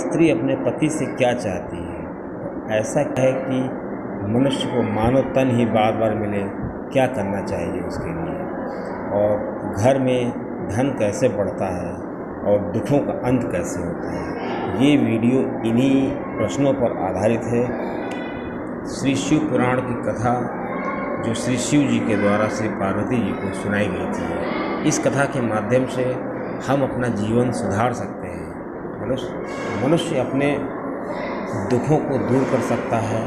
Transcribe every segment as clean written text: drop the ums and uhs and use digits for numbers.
स्त्री अपने पति से क्या चाहती है? ऐसा क्या है कि मनुष्य को मानव तन ही बार बार मिले? क्या करना चाहिए उसके लिए? और घर में धन कैसे बढ़ता है और दुखों का अंत कैसे होता है? ये वीडियो इन्हीं प्रश्नों पर आधारित है। श्री शिव पुराण की कथा जो श्री शिव जी के द्वारा श्री पार्वती जी को सुनाई गई थी, इस कथा के माध्यम से हम अपना जीवन सुधार सकते हैं। मनुष्य अपने दुखों को दूर कर सकता है,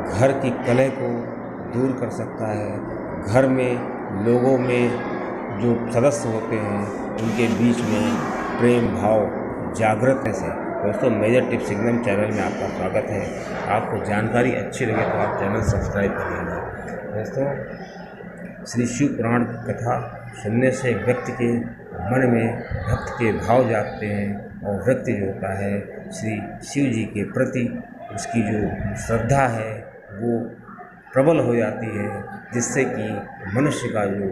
घर की कलह को दूर कर सकता है, घर में लोगों में जो सदस्य होते हैं उनके बीच में प्रेम भाव जागृत से। दोस्तों, मेजर टिप्स सिग्नम चैनल में आपका स्वागत है। आपको जानकारी अच्छी लगे तो आप चैनल सब्सक्राइब करिएगा। दोस्तों, श्री शिव पुराण की कथा सुनने से व्यक्ति के मन में भक्त के भाव जागते हैं और व्यक्ति जो होता है श्री शिव जी के प्रति उसकी जो श्रद्धा है वो प्रबल हो जाती है, जिससे कि मनुष्य का जो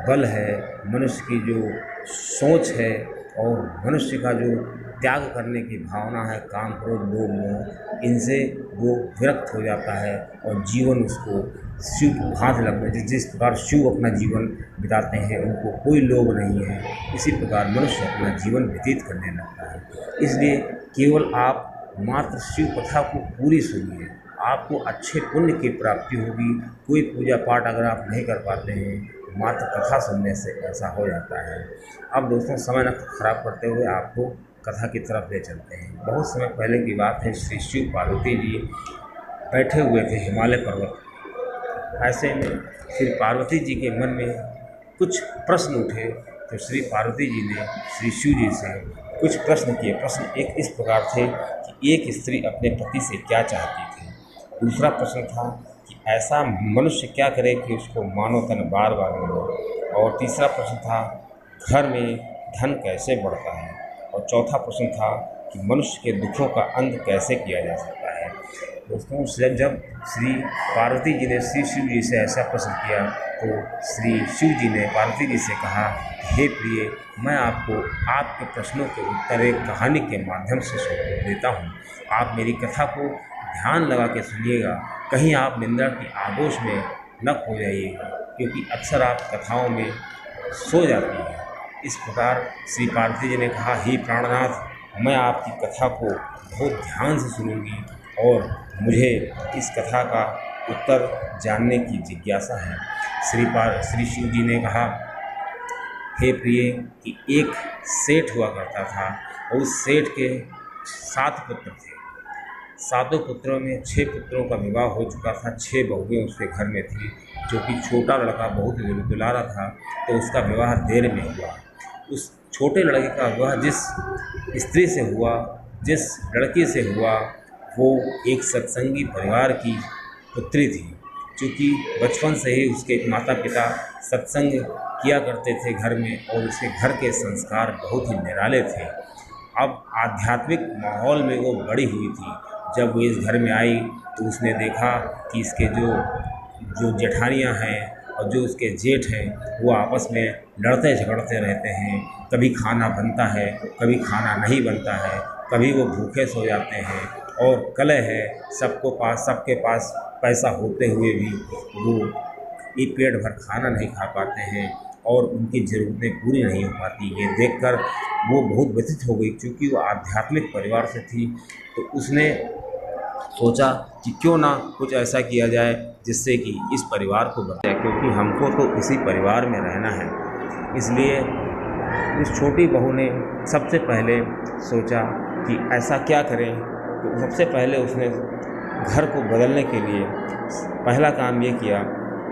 बल है, मनुष्य की जो सोच है और मनुष्य का जो त्याग करने की भावना है, काम क्रोध लोभ मोह, इनसे वो विरक्त हो जाता है और जीवन उसको शिव हाथ लगने जिस प्रकार शिव अपना जीवन बिताते हैं, उनको कोई लोभ नहीं है, इसी प्रकार मनुष्य अपना जीवन व्यतीत करने लगता है। इसलिए केवल आप मात्र शिव कथा को पूरी सुनिए, आपको अच्छे पुण्य की प्राप्ति होगी। कोई पूजा पाठ अगर आप नहीं कर पाते हैं, मात्र कथा सुनने से ऐसा हो जाता है। अब दोस्तों, समय न खराब करते हुए आपको कथा की तरफ ले चलते हैं। बहुत समय पहले की बात है, श्री शिव पार्वती जी बैठे हुए थे हिमालय पर्वत। ऐसे में श्री पार्वती जी के मन में कुछ प्रश्न उठे, तो श्री पार्वती जी ने श्री शिव जी से कुछ प्रश्न किए। प्रश्न एक इस प्रकार थे कि एक स्त्री अपने पति से क्या चाहती थी। दूसरा प्रश्न था कि ऐसा मनुष्य क्या करे कि उसको मानव तन बार बार मिले। और तीसरा प्रश्न था घर में धन कैसे बढ़ता है। और चौथा प्रश्न था कि मनुष्य के दुखों का अंत कैसे किया जा सकता है। दोस्तों, जब श्री पार्वती जी ने श्री शिव जी से ऐसा प्रश्न किया तो श्री शिव जी ने पार्वती जी से कहा, हे प्रिय, मैं आपको आपके प्रश्नों के उत्तर एक कहानी के माध्यम से देता हूँ। आप मेरी कथा को ध्यान लगा के सुनिएगा, कहीं आप निंदा की आगोश में न खो जाइएगा, क्योंकि अक्सर आप कथाओं में सो जाती हैं। इस प्रकार श्री पार्वती जी ने कहा, हे प्राणनाथ, मैं आपकी कथा को बहुत ध्यान से सुनूंगी और मुझे इस कथा का उत्तर जानने की जिज्ञासा है। श्री शिव जी ने कहा, हे प्रिय, कि एक सेठ हुआ करता था और उस सेठ के 7 पुत्र थे। 7 पुत्रों में 6 पुत्रों का विवाह हो चुका था, 6 बहुएं उसके घर में थी। जो कि छोटा लड़का बहुत ही दुलारा था, तो उसका विवाह देर में हुआ। उस छोटे लड़के का विवाह जिस स्त्री से हुआ, जिस लड़की से हुआ, वो एक सत्संगी परिवार की पुत्री थी। क्योंकि बचपन से ही उसके माता पिता सत्संग किया करते थे घर में, और उसके घर के संस्कार बहुत ही निराले थे। अब आध्यात्मिक माहौल में वो बड़ी हुई थी। जब वो इस घर में आई तो उसने देखा कि इसके जो जेठानियाँ हैं और जो उसके जेठ हैं, वो आपस में लड़ते झगड़ते रहते हैं। कभी खाना बनता है, कभी खाना नहीं बनता है, कभी वो भूखे सो जाते हैं और कलह है। सबके पास पैसा होते हुए भी वो एक पेट भर खाना नहीं खा पाते हैं और उनकी ज़रूरतें पूरी नहीं हो पाती। ये देखकर वो बहुत व्यथित हो गई। क्योंकि वो आध्यात्मिक परिवार से थी, तो उसने सोचा कि क्यों ना कुछ ऐसा किया जाए जिससे कि इस परिवार को बचाए, क्योंकि हमको तो इसी परिवार में रहना है। इसलिए उस छोटी बहू ने सबसे पहले सोचा कि ऐसा क्या करें। तो सबसे पहले उसने घर को बदलने के लिए पहला काम ये किया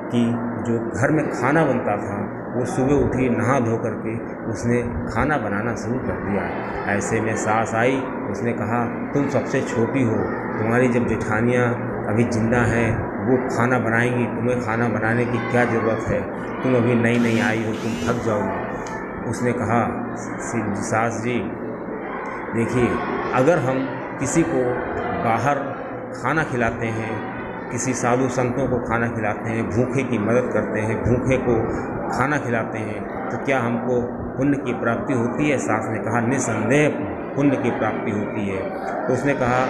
कि जो घर में खाना बनता था, वो सुबह उठी नहा धो करके उसने खाना बनाना शुरू कर दिया। ऐसे में सास आई, उसने कहा, तुम सबसे छोटी हो, तुम्हारी जब जेठानियाँ अभी जिंदा हैं वो खाना बनाएंगी, तुम्हें खाना बनाने की क्या ज़रूरत है, तुम अभी नई नई आई हो, तुम थक जाओगी। उसने कहा, सास जी देखिए, अगर हम किसी को बाहर खाना खिलाते हैं, किसी साधु संतों को खाना खिलाते हैं, भूखे की मदद करते हैं, भूखे को खाना खिलाते हैं, तो क्या हमको पुण्य की प्राप्ति होती है? सास ने कहा, निसंदेह पुण्य की प्राप्ति होती है। तो उसने कहा,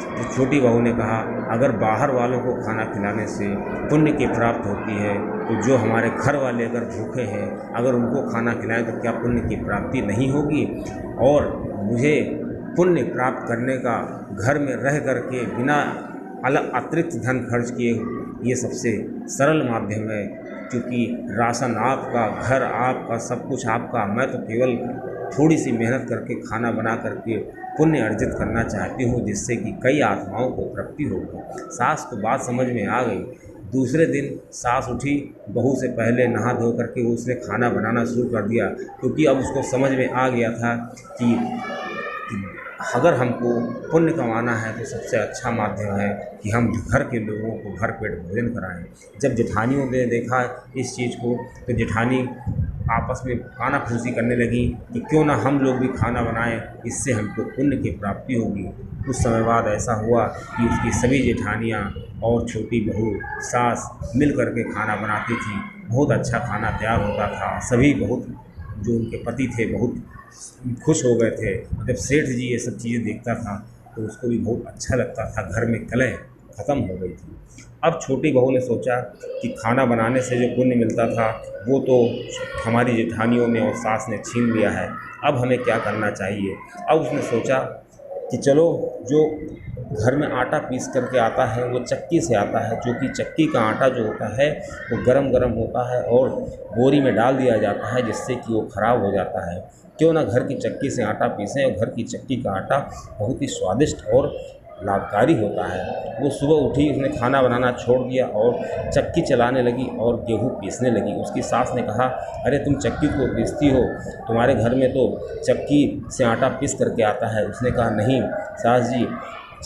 जो छोटी बहू ने कहा, अगर बाहर वालों को खाना खिलाने से पुण्य की प्राप्त होती है तो जो हमारे घर वाले अगर भूखे हैं, अगर उनको खाना खिलाएं तो क्या पुण्य की प्राप्ति नहीं होगी? और मुझे पुण्य प्राप्त करने का घर में रह कर के बिना अलग अतिरिक्त धन खर्च किए ये सबसे सरल माध्यम है, क्योंकि राशन आपका, घर आपका, सब कुछ आपका। मैं तो केवल थोड़ी सी मेहनत करके खाना बना करके पुण्य अर्जित करना चाहती हूँ, जिससे कि कई आत्माओं को प्राप्ति होगी। सास को बात समझ में आ गई। दूसरे दिन सास उठी, बहू से पहले नहा धो करके उसने खाना बनाना शुरू कर दिया, क्योंकि अब उसको समझ में आ गया था कि अगर हमको पुण्य कमाना है तो सबसे अच्छा माध्यम है कि हम घर के लोगों को भर पेट भोजन कराएं। जब जेठानियों ने देखा इस चीज़ को तो जेठानी आपस में कानाफूसी करने लगी कि क्यों ना हम लोग भी खाना बनाएं, इससे हमको पुण्य की प्राप्ति होगी। कुछ समय बाद ऐसा हुआ कि उसकी सभी जेठानियाँ और छोटी बहू सास मिल कर के खाना बनाती थी। बहुत अच्छा खाना तैयार होता था। सभी बहुत, जो उनके पति थे, बहुत खुश हो गए थे। जब सेठ जी ये सब चीज़ें देखता था तो उसको भी बहुत अच्छा लगता था। घर में कलह ख़त्म हो गई थी। अब छोटी बहू ने सोचा कि खाना बनाने से जो पुण्य मिलता था वो तो हमारी जेठानियों ने और सास ने छीन लिया है, अब हमें क्या करना चाहिए। अब उसने सोचा कि चलो, जो घर में आटा पीस करके आता है वो चक्की से आता है, क्योंकि चक्की का आटा जो होता है वो गरम गरम होता है और बोरी में डाल दिया जाता है, जिससे कि वो ख़राब हो जाता है। क्यों ना घर की चक्की से आटा पीसें, और घर की चक्की का आटा बहुत ही स्वादिष्ट और लाभकारी होता है। वो सुबह उठी, उसने खाना बनाना छोड़ दिया और चक्की चलाने लगी और गेहूँ पीसने लगी। उसकी सास ने कहा, अरे तुम चक्की को पीसती हो, तुम्हारे घर में तो चक्की से आटा पीस करके आता है। उसने कहा, नहीं सास जी,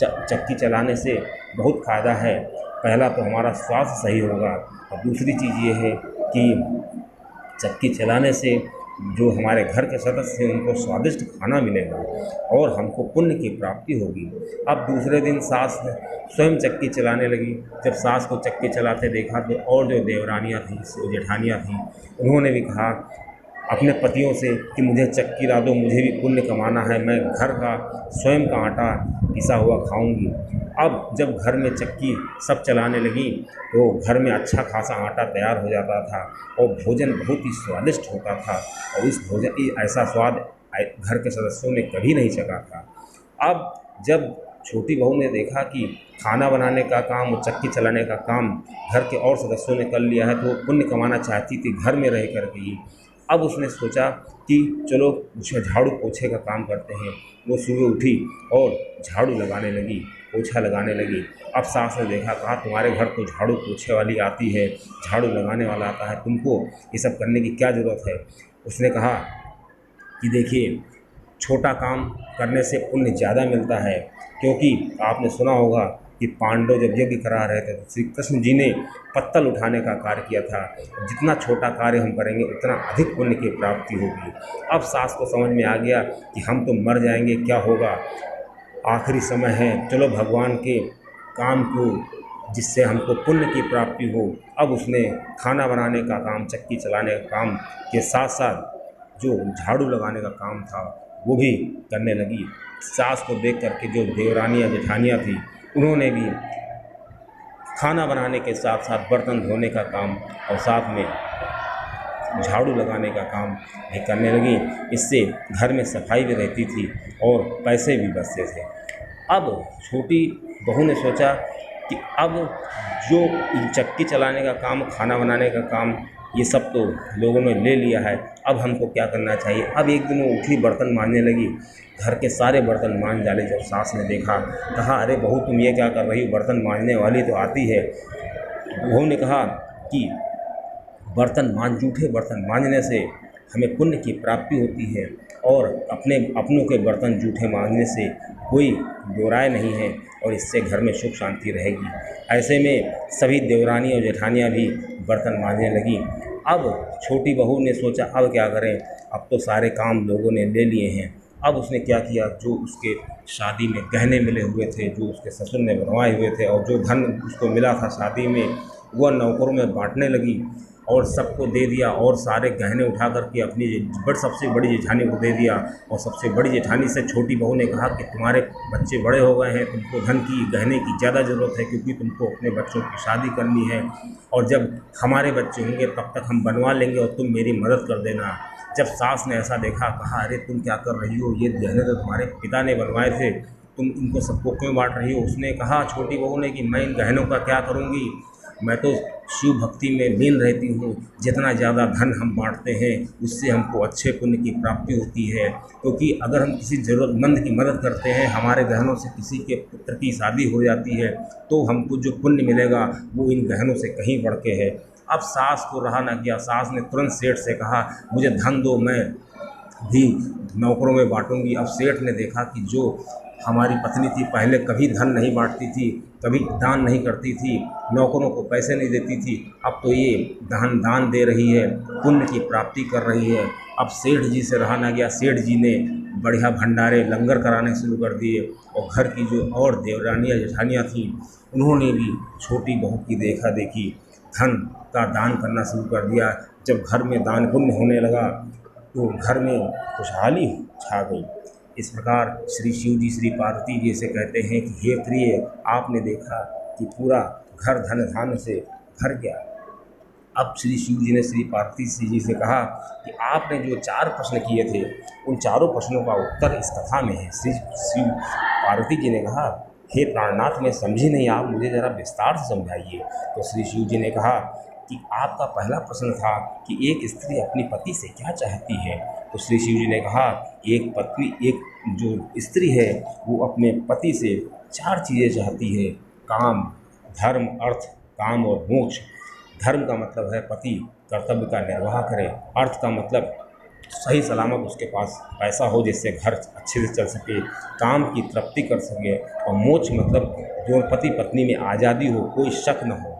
चक्की चलाने से बहुत फ़ायदा है। पहला तो हमारा स्वास्थ्य सही होगा, और दूसरी चीज़ ये है कि चक्की चलाने से जो हमारे घर के सदस्य हैं उनको स्वादिष्ट खाना मिलेगा और हमको पुण्य की प्राप्ति होगी। अब दूसरे दिन सास स्वयं चक्की चलाने लगी। जब सास को चक्की चलाते देखा तो और जो देवरानियाँ थीं, जेठानियाँ थीं, उन्होंने भी कहा अपने पतियों से कि मुझे चक्की ला दो, मुझे भी पुण्य कमाना है, मैं घर का स्वयं का आटा पिसा हुआ खाऊंगी। अब जब घर में चक्की सब चलाने लगी तो घर में अच्छा खासा आटा तैयार हो जाता था और भोजन बहुत ही स्वादिष्ट होता था, और इस भोजन ऐसा स्वाद घर के सदस्यों ने कभी नहीं चखा था। अब जब छोटी बहू ने देखा कि खाना बनाने का काम और चक्की चलाने का काम घर के और सदस्यों ने कर लिया है, तो वो पुण्य कमाना चाहती थी घर में रह कर के ही। अब उसने सोचा कि चलो झाड़ू पोछे का काम करते हैं। वो सुबह उठी और झाड़ू लगाने लगी, पोछा लगाने लगी। अब सास ने देखा, कहा तुम्हारे घर तो झाड़ू पोछे वाली आती है, झाड़ू लगाने वाला आता है, तुमको ये सब करने की क्या ज़रूरत है। उसने कहा कि देखिए, छोटा काम करने से पुण्य ज़्यादा मिलता है, क्योंकि आपने सुना होगा कि पांडव जब यज्ञ करा रहे थे तो श्री कृष्ण जी ने पत्तल उठाने का कार्य किया था। जितना छोटा कार्य हम करेंगे उतना अधिक पुण्य की प्राप्ति होगी। अब सास को समझ में आ गया कि हम तो मर जाएंगे, क्या होगा, आखिरी समय है, चलो भगवान के काम को जिससे हमको पुण्य की प्राप्ति हो। अब उसने खाना बनाने का काम, चक्की चलाने का काम के साथ साथ जो झाड़ू लगाने का काम था वो भी करने लगी। सास को देख करके जो देवरानियाँ जेठानियाँ थी उन्होंने भी खाना बनाने के साथ साथ बर्तन धोने का काम और साथ में झाड़ू लगाने का काम भी करने लगी। इससे घर में सफाई भी रहती थी और पैसे भी बचते थे। अब छोटी बहू ने सोचा कि अब जो चक्की चलाने का काम, खाना बनाने का काम, ये सब तो लोगों ने ले लिया है, अब हमको क्या करना चाहिए। अब एक दिन वो उठी, बर्तन मांजने लगी, घर के सारे बर्तन मांज डाले। जब सास ने देखा, कहा अरे बहू तुम ये क्या कर रही हो, बर्तन मांजने वाली तो आती है। बहू ने कहा कि बर्तन मांज, जूठे बर्तन मांजने से हमें पुण्य की प्राप्ति होती है, और अपनों के बर्तन जूठे मांजने से कोई दो राय नहीं है, और इससे घर में सुख शांति रहेगी। ऐसे में सभी देवरानी और जेठानियाँ भी बर्तन मांजने लगी। अब छोटी बहू ने सोचा अब क्या करें, अब तो सारे काम लोगों ने ले लिए हैं। अब उसने क्या किया, जो उसके शादी में गहने मिले हुए थे, जो उसके ससुर ने बनवाए हुए थे, और जो धन उसको मिला था शादी में, वह नौकरों में बांटने लगी और सबको दे दिया और सारे गहने उठा करके अपनी सबसे बड़ी जेठानी को दे दिया। और सबसे बड़ी जेठानी से छोटी बहू ने कहा कि तुम्हारे बच्चे बड़े हो गए हैं, तुमको धन की गहने की ज़्यादा ज़रूरत है, क्योंकि तुमको अपने बच्चों की शादी करनी है, और जब हमारे बच्चे होंगे तब तक हम बनवा लेंगे और तुम मेरी मदद कर देना। जब सास ने ऐसा देखा, कहा अरे तुम क्या कर रही हो, ये गहने तो तुम्हारे पिता ने बनवाए थे, तुम इनको सबको क्यों बांट रही हो। उसने कहा, छोटी बहू ने, कि मैं इन गहनों का क्या करूँगी, मैं तो शिव भक्ति में लीन रहती हूँ। जितना ज़्यादा धन हम बांटते हैं उससे हमको अच्छे पुण्य की प्राप्ति होती है, क्योंकि अगर हम किसी ज़रूरतमंद की मदद करते हैं, हमारे गहनों से किसी के पुत्र की शादी हो जाती है, तो हमको जो पुण्य मिलेगा वो इन गहनों से कहीं बढ़ के है। अब सास को रहा ना गया, सास ने तुरंत सेठ से कहा, मुझे धन दो, मैं भी नौकरों में बांटूंगी। अब सेठ ने देखा कि जो हमारी पत्नी थी पहले कभी धन नहीं बांटती थी, कभी दान नहीं करती थी, नौकरों को पैसे नहीं देती थी, अब तो ये दान दे रही है, पुण्य की प्राप्ति कर रही है। अब सेठ जी से रहा ना गया, सेठ जी ने बढ़िया भंडारे लंगर कराने शुरू कर दिए, और घर की जो और देवरानियाँ जेठानियाँ थीं उन्होंने भी छोटी बहू की देखा देखी धन का दान करना शुरू कर दिया। जब घर में दान पुण्य होने लगा तो घर में खुशहाली छा गई। इस प्रकार श्री शिव जी श्री पार्वती जी से कहते हैं कि हे प्रिय, आपने देखा कि पूरा घर धन धान्य से भर गया। अब श्री शिव जी ने श्री पार्वती जी से कहा कि आपने जो 4 प्रश्न किए थे उन चारों प्रश्नों का उत्तर इस कथा में है। श्री शिव पार्वती जी ने कहा, हे प्राणनाथ, मैं समझी नहीं, आप मुझे ज़रा विस्तार से समझाइए। तो श्री शिव जी ने कहा कि आपका पहला प्रश्न था कि एक स्त्री अपनी पति से क्या चाहती है। तो श्री शिव जी ने कहा, एक जो स्त्री है वो अपने पति से 4 चीज़ें चाहती है, काम, धर्म, अर्थ, काम और मोक्ष। धर्म का मतलब है पति कर्तव्य का निर्वाह करे, अर्थ का मतलब सही सलामत उसके पास पैसा हो जिससे घर अच्छे से चल सके, काम की तृप्ति कर सके, और मोक्ष मतलब जो पति पत्नी में आज़ादी हो, कोई शक न हो,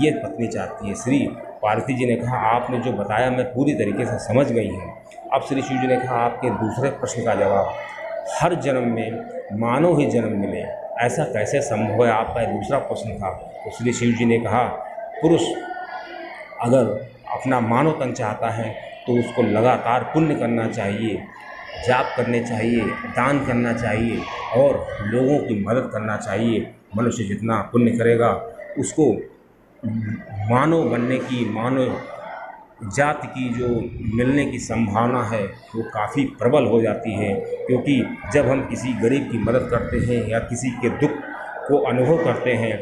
ये पत्नी चाहती है। श्री पार्वती जी ने कहा, आपने जो बताया मैं पूरी तरीके से समझ गई हूँ। अब श्री शिव जी ने कहा, आपके दूसरे प्रश्न का जवाब, हर जन्म में मानव ही जन्म मिले, ऐसा कैसे संभव है, आपका दूसरा प्रश्न था। तो श्री शिव जी ने कहा, पुरुष अगर अपना मानव तन चाहता है तो उसको लगातार पुण्य करना चाहिए, जाप करने चाहिए, दान करना चाहिए और लोगों की मदद करना चाहिए। मनुष्य जितना पुण्य करेगा उसको मानव बनने की, मानव जाति की जो मिलने की संभावना है वो काफ़ी प्रबल हो जाती है, क्योंकि जब हम किसी गरीब की मदद करते हैं या किसी के दुख को अनुभव करते हैं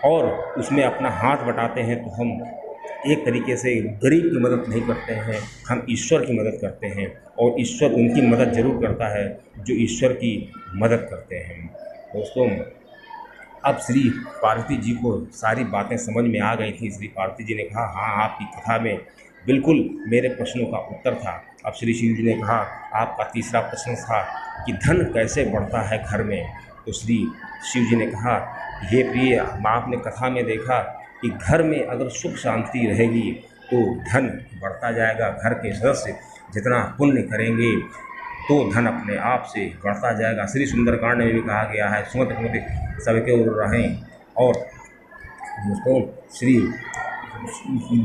और उसमें अपना हाथ बटाते हैं, तो हम एक तरीके से गरीब की मदद नहीं करते हैं, हम ईश्वर की मदद करते हैं, और ईश्वर उनकी मदद ज़रूर करता है जो ईश्वर की मदद करते हैं। दोस्तों, अब श्री पार्वती जी को सारी बातें समझ में आ गई थी। श्री पार्वती जी ने कहा, हाँ, आपकी कथा में बिल्कुल मेरे प्रश्नों का उत्तर था। अब श्री शिव जी ने कहा, आपका तीसरा प्रश्न था कि धन कैसे बढ़ता है घर में। तो श्री शिव जी ने कहा, हे प्रिय, आपने कथा में देखा कि घर में अगर सुख शांति रहेगी तो धन बढ़ता जाएगा। घर के सदस्य जितना पुण्य करेंगे तो धन अपने आप से बढ़ता जाएगा। श्री सुंदरकांड में भी कहा गया है, सुमत कुमति सबके ओर रहें। और दोस्तों, श्री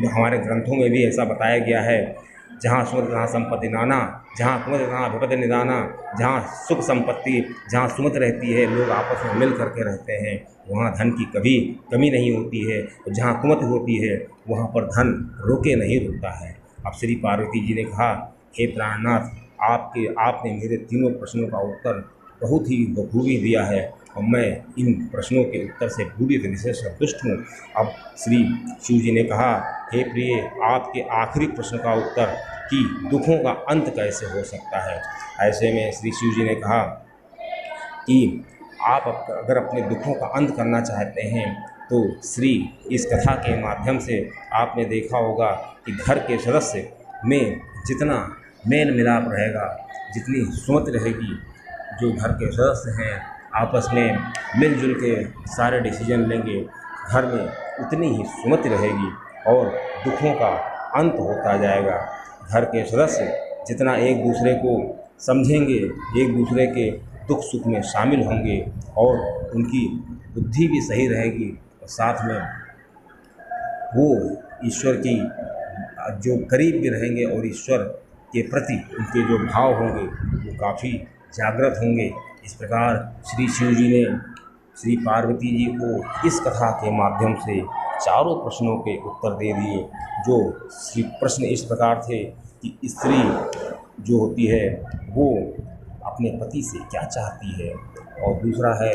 हमारे ग्रंथों में भी ऐसा बताया गया है, जहाँ सुमति तहाँ संपत्ति नाना, जहाँ कुमति तहाँ विपत्ति निदाना। जहाँ सुख संपत्ति, जहाँ सुमति रहती है, लोग आपस में मिल करके रहते हैं, वहाँ धन की कभी कमी नहीं होती है, और जहाँ कुमति होती है वहाँ पर धन रोके नहीं रुकता है। अब श्री पार्वती जी ने कहा, हे प्राणनाथ, आपने मेरे तीनों प्रश्नों का उत्तर बहुत ही बखूबी दिया है, और मैं इन प्रश्नों के उत्तर से पूरी तरह से संतुष्ट हूँ। अब श्री शिव जी ने कहा, हे प्रिय, आपके आखिरी प्रश्न का उत्तर कि दुखों का अंत कैसे हो सकता है। ऐसे में श्री शिव जी ने कहा कि आप अगर अपने दुखों का अंत करना चाहते हैं तो श्री इस कथा के माध्यम से आपने देखा होगा कि घर के सदस्य में जितना मेल मिलाप रहेगा, जितनी सुमत रहेगी, जो घर के सदस्य हैं आपस में मिलजुल के सारे डिसीजन लेंगे, घर में उतनी ही सुमति रहेगी और दुखों का अंत होता जाएगा। घर के सदस्य जितना एक दूसरे को समझेंगे, एक दूसरे के दुख सुख में शामिल होंगे और उनकी बुद्धि भी सही रहेगी, और साथ में वो ईश्वर की जो करीब भी रहेंगे और ईश्वर के प्रति उनके जो भाव होंगे वो काफ़ी जागृत होंगे। इस प्रकार श्री शिव जी ने श्री पार्वती जी को इस कथा के माध्यम से चारों प्रश्नों के उत्तर दे दिए। जो श्री प्रश्न इस प्रकार थे कि स्त्री जो होती है वो अपने पति से क्या चाहती है, और दूसरा है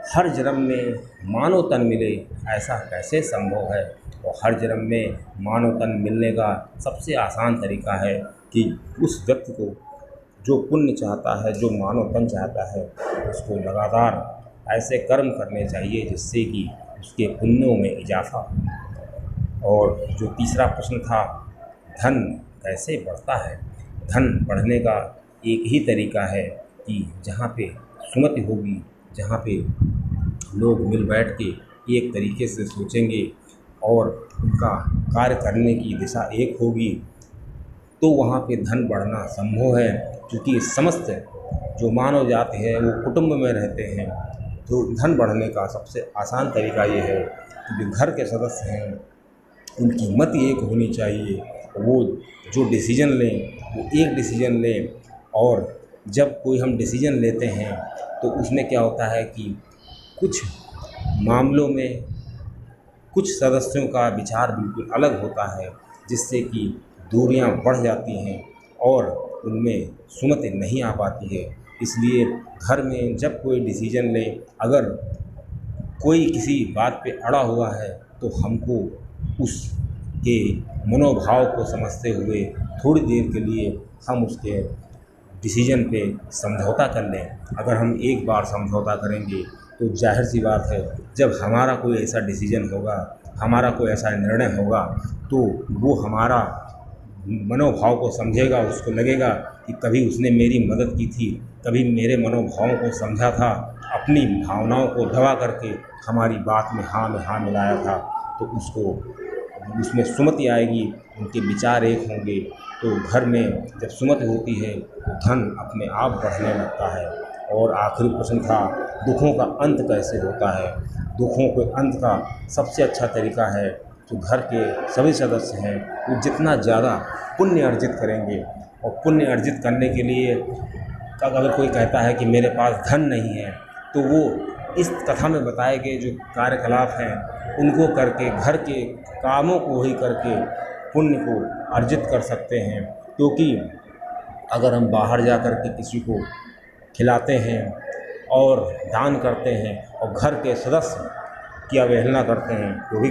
हर जन्म में मानव तन मिले ऐसा कैसे संभव है। और हर जन्म में मानव तन मिलने का सबसे आसान तरीका है कि उस व्यक्ति को जो पुण्य चाहता है, जो मानव तन चाहता है, उसको लगातार ऐसे कर्म करने चाहिए जिससे कि उसके पुण्यों में इजाफा हो। और जो तीसरा प्रश्न था, धन कैसे बढ़ता है। धन बढ़ने का एक ही तरीका है कि जहाँ पे सुमति होगी, जहाँ पे लोग मिल बैठ के एक तरीके से सोचेंगे और उनका कार्य करने की दिशा एक होगी, तो वहाँ पे धन बढ़ना संभव है। क्योंकि समस्त जो मानव जाति है वो कुटुंब में रहते हैं, तो धन बढ़ने का सबसे आसान तरीका ये है कि जो घर के सदस्य हैं उनकी मत एक होनी चाहिए। वो जो डिसीजन लें वो एक डिसीजन लें। और जब कोई हम डिसीजन लेते हैं तो उसमें क्या होता है कि कुछ मामलों में कुछ सदस्यों का विचार बिल्कुल अलग होता है, जिससे कि दूरियां बढ़ जाती हैं और उनमें सुमति नहीं आ पाती है। इसलिए घर में जब कोई डिसीजन ले, अगर कोई किसी बात पे अड़ा हुआ है तो हमको उसके मनोभाव को समझते हुए थोड़ी देर के लिए हम उसके डिसीजन पे समझौता कर लें। अगर हम एक बार समझौता करेंगे तो जाहिर सी बात है जब हमारा कोई ऐसा डिसीजन होगा, हमारा कोई ऐसा निर्णय होगा, तो वो हमारा मनोभाव को समझेगा। उसको लगेगा कि कभी उसने मेरी मदद की थी, कभी मेरे मनोभावों को समझा था, अपनी भावनाओं को दबा करके हमारी बात में हाँ मिलाया था। तो उसको उसमें सुमति आएगी, उनके विचार एक होंगे। तो घर में जब सुमति होती है तो धन अपने आप बढ़ने लगता है। और आखिरी प्रश्न था, दुखों का अंत कैसे होता है। दुखों के अंत का सबसे अच्छा तरीका है जो घर के सभी सदस्य हैं वो जितना ज़्यादा पुण्य अर्जित करेंगे। और पुण्य अर्जित करने के लिए अगर कोई कहता है कि मेरे पास धन नहीं है, तो वो इस कथा में बताए गए जो कार्यकलाप हैं उनको करके, घर के कामों को ही करके पुण्य को अर्जित कर सकते हैं। क्योंकि अगर हम बाहर जा कर के किसी को खिलाते हैं और दान करते हैं और घर के सदस्य की अवहेलना करते हैं, तो भी